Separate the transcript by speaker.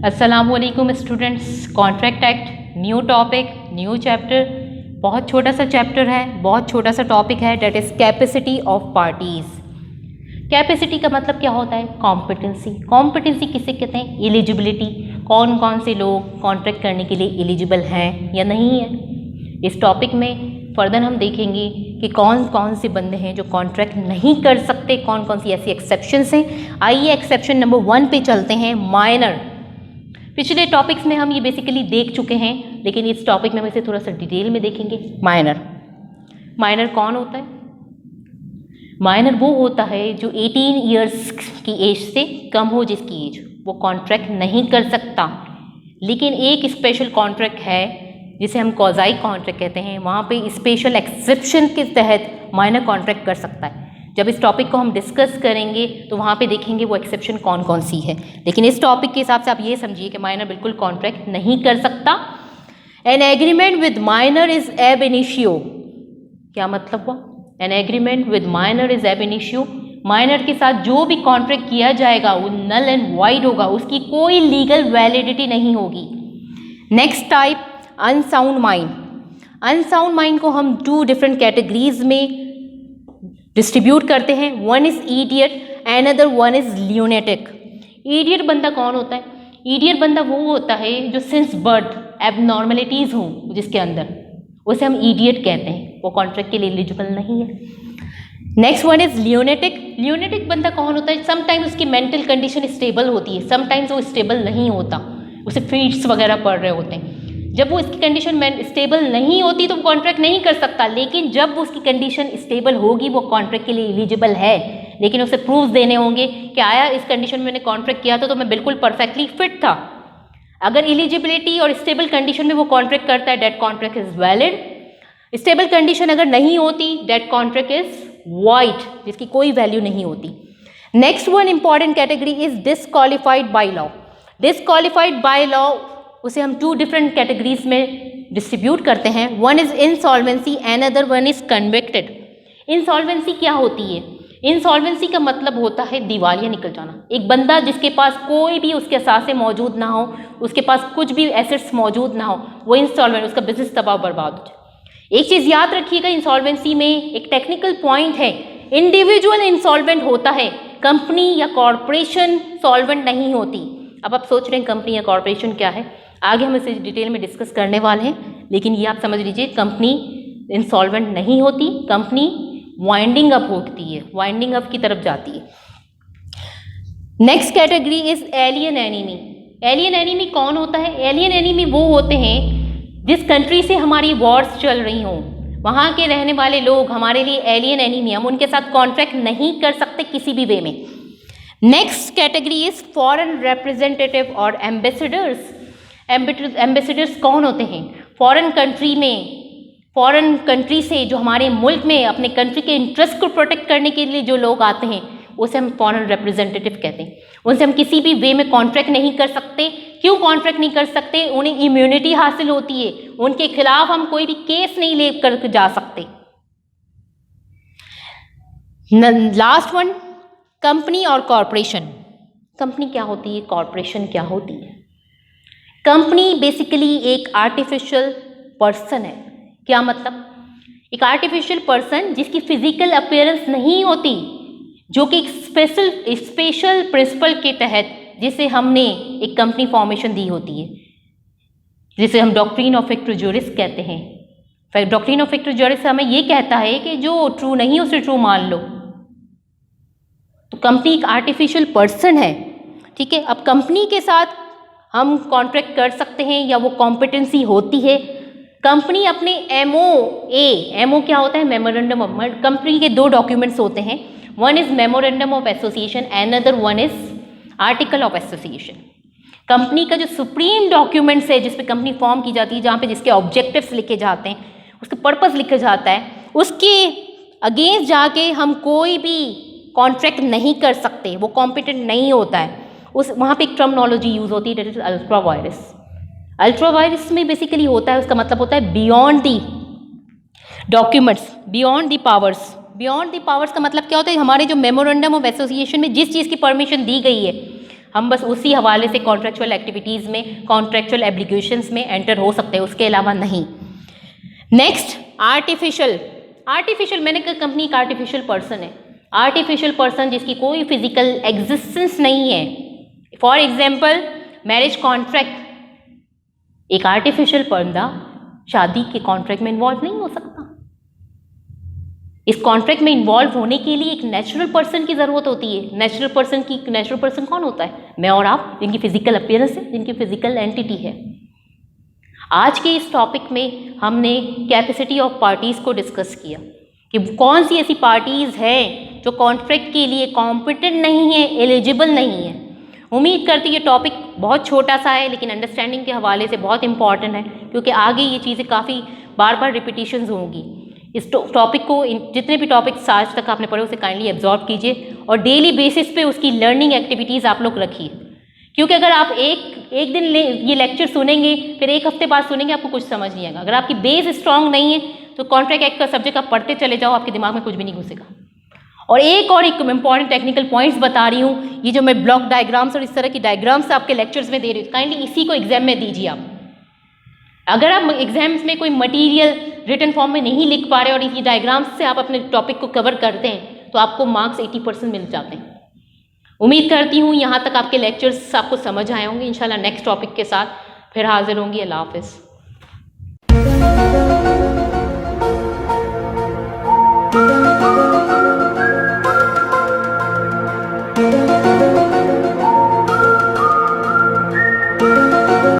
Speaker 1: अस्सलामुअलैकुम students. Contract act, new topic, new chapter. बहुत छोटा सा चैप्टर है, बहुत छोटा सा टॉपिक है, that is capacity of parties. Capacity का मतलब क्या होता है? कॉम्पिटेंसी। कॉम्पिटेंसी किसे कहते हैं? एलिजिबिलिटी। कौन कौन से लोग कॉन्ट्रैक्ट करने के लिए एलिजिबल हैं या नहीं है। इस टॉपिक में फर्दर हम देखेंगे कि कौन कौन से बंदे हैं जो कॉन्ट्रैक्ट नहीं कर सकते, कौन कौन सी ऐसी एक्सेप्शंस हैं। आइए एक्सेप्शन नंबर 1 पे चलते हैं, माइनर। पिछले टॉपिक्स में हम ये बेसिकली देख चुके हैं, लेकिन इस टॉपिक में हम इसे थोड़ा सा डिटेल में देखेंगे। माइनर, माइनर कौन होता है? माइनर वो होता है जो 18 ईयर्स की एज से कम हो, जिसकी एज वो कॉन्ट्रैक्ट नहीं कर सकता। लेकिन एक स्पेशल कॉन्ट्रैक्ट है जिसे हम क्वाज़ाई कॉन्ट्रैक्ट कहते हैं, वहाँ पे स्पेशल एक्सेप्शन के तहत माइनर कॉन्ट्रैक्ट कर सकता है। जब इस टॉपिक को हम डिस्कस करेंगे तो वहाँ पे देखेंगे वो एक्सेप्शन कौन कौन सी है। लेकिन इस टॉपिक के हिसाब से आप ये समझिए कि माइनर बिल्कुल कॉन्ट्रैक्ट नहीं कर सकता। An agreement with minor is एब इनिशियो। क्या मतलब हुआ? An agreement with minor is एब इनिशियो। माइनर के साथ जो भी कॉन्ट्रैक्ट किया जाएगा वो नल एंड वाइड होगा, उसकी कोई लीगल वैलिडिटी नहीं होगी। Next type, unsound mind. Unsound mind को हम 2 डिफरेंट कैटेगरीज में डिस्ट्रीब्यूट करते हैं। One is idiot, another one is lunatic. Idiot बंदा कौन होता है? इडियट बंदा वो होता है जो सिंस बर्थ एबनॉर्मलिटीज़ हों जिसके अंदर, उसे हम इडियट कहते हैं, वो कॉन्ट्रैक्ट के लिए एलिजिबल नहीं है। Next one is lunatic. Lunatic बंदा कौन होता है? समटाइम्स उसकी मेंटल कंडीशन स्टेबल होती है, समटाइम्स वो स्टेबल नहीं होता, उसे फीट्स वगैरह पड़ रहे होते हैं। जब वो इसकी कंडीशन स्टेबल नहीं होती तो वो कॉन्ट्रैक्ट नहीं कर सकता, लेकिन जब उसकी कंडीशन स्टेबल होगी वो कॉन्ट्रैक्ट के लिए एलिजिबल है। लेकिन उसे प्रूफ देने होंगे कि आया इस कंडीशन में मैंने कॉन्ट्रैक्ट किया था तो मैं बिल्कुल परफेक्टली फिट था। अगर एलिजिबिलिटी और स्टेबल कंडीशन में वो कॉन्ट्रैक्ट करता है, that contract is valid. Stable condition अगर नहीं होती, डेट कॉन्ट्रैक्ट इज वाइड, जिसकी कोई वैल्यू नहीं होती। Next one important category is disqualified by law. Disqualified by law उसे हम 2 डिफरेंट कैटेगरीज में डिस्ट्रीब्यूट करते हैं। One is insolvency, another one is convicted. Insolvency क्या होती है? इंसॉल्वेंसी का मतलब होता है दिवालिया निकल जाना। एक बंदा जिसके पास कोई भी उसके असासे मौजूद ना हो, उसके पास कुछ भी एसेट्स मौजूद ना हो, वो इंसॉल्वेंट, उसका बिजनेस तबाह बर्बाद हो जाए। एक चीज़ याद रखिएगा, इंसॉल्वेंसी में एक टेक्निकल पॉइंट है, इंडिविजुअल इंसॉल्वेंट होता है, कंपनी या कॉरपोरेशन सॉल्वेंट नहीं होती। अब आप सोच रहे हैं कंपनी या कॉरपोरेशन क्या है, आगे हम इसे डिटेल में डिस्कस करने वाले हैं, लेकिन ये आप समझ लीजिए कंपनी इंसॉल्वेंट नहीं होती, कंपनी वाइंडिंग अप होती है, वाइंडिंग अप की तरफ जाती है। Next category is alien enemy. Alien enemy कौन होता है? एलियन एनिमी वो होते हैं जिस कंट्री से हमारी वॉर्स चल रही हों, वहाँ के रहने वाले लोग हमारे लिए एलियन एनिमी, हम उनके साथ कॉन्ट्रैक्ट नहीं कर सकते किसी भी वे में। Next category is foreign representative और एम्बेसडर्स। एम्बेसडर्स कौन होते हैं? फॉरेन कंट्री में, फॉरेन कंट्री से जो हमारे मुल्क में अपने कंट्री के इंटरेस्ट को प्रोटेक्ट करने के लिए जो लोग आते हैं, उसे हम फॉरेन रिप्रेजेंटेटिव कहते हैं। उनसे हम किसी भी वे में कॉन्ट्रैक्ट नहीं कर सकते। क्यों कॉन्ट्रैक्ट नहीं कर सकते? उन्हें इम्यूनिटी हासिल होती है, उनके खिलाफ हम कोई भी केस नहीं ले कर जा सकते। लास्ट वन, कंपनी और कॉरपोरेशन। कंपनी क्या होती है? कॉरपोरेशन क्या होती है? कंपनी बेसिकली एक आर्टिफिशियल पर्सन है। क्या मतलब? एक आर्टिफिशियल पर्सन जिसकी फिजिकल अपीयरेंस नहीं होती, जो कि एक स्पेशल प्रिंसिपल के तहत जिसे हमने एक कंपनी फॉर्मेशन दी होती है, जिसे हम डॉक्ट्रिन ऑफ एक्ट जुरिस कहते हैं। डॉक्ट्रिन ऑफ एक्ट जुरिस हमें ये कहता है कि जो ट्रू नहीं उसे ट्रू मान लो। तो कंपनी एक आर्टिफिशियल पर्सन है, ठीक है। अब कंपनी के साथ हम कॉन्ट्रैक्ट कर सकते हैं या वो कॉम्पिटेंसी होती है। कंपनी अपने एमओ क्या होता है? मेमोरेंडम ऑफ, कंपनी के 2 डॉक्यूमेंट्स होते हैं, one is memorandum of association, another one is article of association. Company का जो सुप्रीम डॉक्यूमेंट्स है, जिस पे कंपनी फॉर्म की जाती है, जहाँ पे जिसके ऑब्जेक्टिव्स लिखे जाते हैं, उसका पर्पस लिखा जाता है, उसके अगेंस्ट जाके हम कोई भी कॉन्ट्रैक्ट नहीं कर सकते, वो कॉम्पिटेंट नहीं होता है। उस वहाँ पे एक टर्मिनोलॉजी यूज़ होती है, that is ultra vires. Ultra vires में बेसिकली होता है, उसका मतलब होता है beyond the documents, beyond the powers. Beyond the powers का मतलब क्या होता है? हमारे जो मेमोरेंडम ऑफ एसोसिएशन में जिस चीज़ की परमिशन दी गई है, हम बस उसी हवाले से कॉन्ट्रेक्चुअल एक्टिविटीज़ में, कॉन्ट्रेक्चुअल एब्लिगेशंस में एंटर हो सकते हैं, उसके अलावा नहीं। नेक्स्ट, आर्टिफिशियल मैंने कहा कंपनी एक आर्टिफिशियल पर्सन है। आर्टिफिशियल पर्सन जिसकी कोई फिजिकल एग्जिस्टेंस नहीं है। फॉर एग्जाम्पल मैरिज कॉन्ट्रैक्ट, एक आर्टिफिशियल बंदा शादी के कॉन्ट्रैक्ट में इन्वॉल्व नहीं हो सकता। इस कॉन्ट्रैक्ट में इन्वॉल्व होने के लिए एक नेचुरल पर्सन की ज़रूरत होती है। नेचुरल पर्सन कौन होता है? मैं और आप, जिनकी फिजिकल अपीयरेंस है, जिनकी फिजिकल एंटिटी है। आज के इस टॉपिक में हमने कैपेसिटी ऑफ पार्टीज़ को डिस्कस किया कि कौन सी ऐसी पार्टीज़ हैं जो कॉन्ट्रैक्ट के लिए कॉम्पिटेंट नहीं है, एलिजिबल नहीं है। उम्मीद करती ये टॉपिक बहुत छोटा सा है लेकिन अंडरस्टैंडिंग के हवाले से बहुत इंपॉर्टेंट है, क्योंकि आगे ये चीज़ें काफ़ी बार बार रिपीटिशंस होंगी। इस टॉपिक को, जितने भी टॉपिक्स आज तक आपने पढ़े उसे काइंडली एब्जॉर्ब कीजिए और डेली बेसिस पे उसकी लर्निंग एक्टिविटीज़ आप लोग रखिए, क्योंकि अगर आप एक दिन ये लेक्चर सुनेंगे फिर एक हफ्ते बाद सुनेंगे, आपको कुछ समझ नहीं आएगा। अगर आपकी बेस स्ट्रांग नहीं है तो कॉन्ट्रैक्ट एक्ट का सब्जेक्ट आप पढ़ते चले जाओ, आपके दिमाग में कुछ भी नहीं घुसेगा। और एक इंपॉर्टेंट टेक्निकल पॉइंट्स बता रही हूँ, ये जो मैं ब्लॉक डायग्राम्स और इस तरह की डायग्राम्स आपके लेक्चर्स में दे रही हूँ, काइंडली इसी को एग्जाम में दीजिए आप। अगर आप एग्जाम्स में कोई मटेरियल रिटन फॉर्म में नहीं लिख पा रहे और इसी डायग्राम्स से आप अपने टॉपिक को कवर करते हैं तो आपको मार्क्स 80% मिल जाते हैं। उम्मीद करती हूँ यहाँ तक आपके लेक्चर्स आपको समझ आए होंगे। इंशाल्लाह नेक्स्ट टॉपिक के साथ फिर हाजिर होंगी। अल्लाह हाफ़िज़।